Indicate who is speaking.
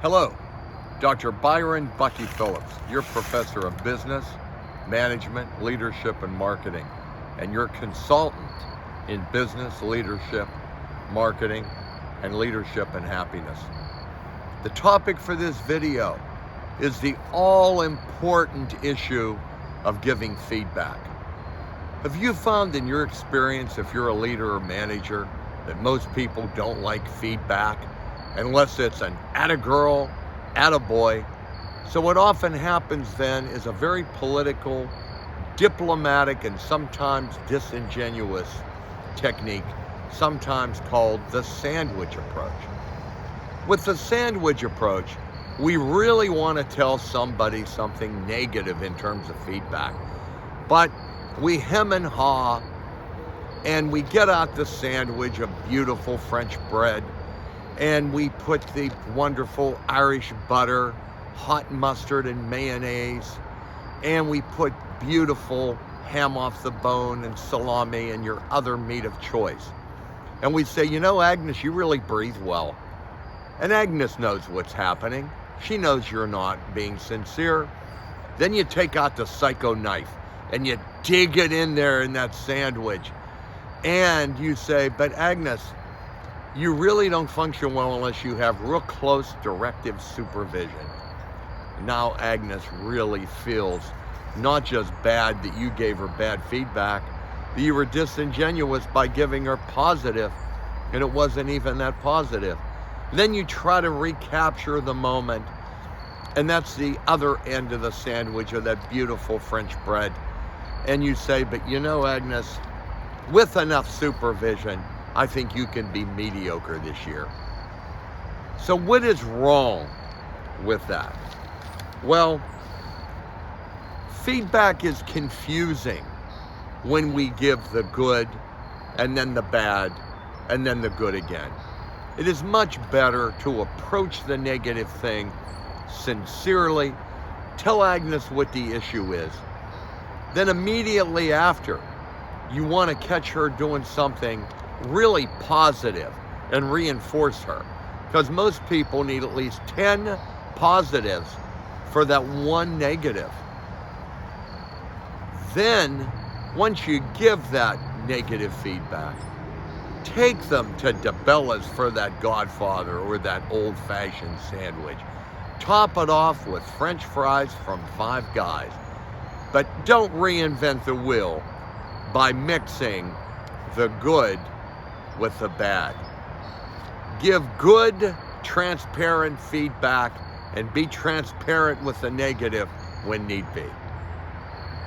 Speaker 1: Hello, Dr. Byron Bucky Phillips, your professor of business, management, leadership, and marketing, and your consultant in business, leadership, marketing, and leadership and happiness. The topic for this video is the all-important issue of giving feedback. Have you found in your experience, if you're a leader or manager, that most people don't like feedback unless it's an atta-girl, atta-boy? So what often happens then is a very political, diplomatic, and sometimes disingenuous technique, sometimes called the sandwich approach. With the sandwich approach, we really want to tell somebody something negative in terms of feedback, but we hem and haw, and we get out the sandwich of beautiful French bread, and we put the wonderful Irish butter, hot mustard, and mayonnaise, and we put beautiful ham off the bone and salami and your other meat of choice. And we say, you know, Agnes, you really breathe well. And Agnes knows what's happening. She knows you're not being sincere. Then you take out the psycho knife and you dig it in there in that sandwich. And you say, but Agnes, you really don't function well unless you have real close directive supervision. Now Agnes really feels not just bad that you gave her bad feedback, that you were disingenuous by giving her positive, and it wasn't even that positive. Then you try to recapture the moment, and that's the other end of the sandwich of that beautiful French bread. And you say, but you know, Agnes, with enough supervision, I think you can be mediocre this year. So what is wrong with that? Well, feedback is confusing when we give the good and then the bad and then the good again. It is much better to approach the negative thing sincerely, tell Agnes what the issue is. Then immediately after, you want to catch her doing something really positive and reinforce her. Because most people need at least 10 positives for that one negative. Then, once you give that negative feedback, take them to DeBella's for that Godfather or that old-fashioned sandwich. Top it off with French fries from Five Guys. But don't reinvent the wheel by mixing the good with the bad. Give good, transparent feedback and be transparent with the negative when need be.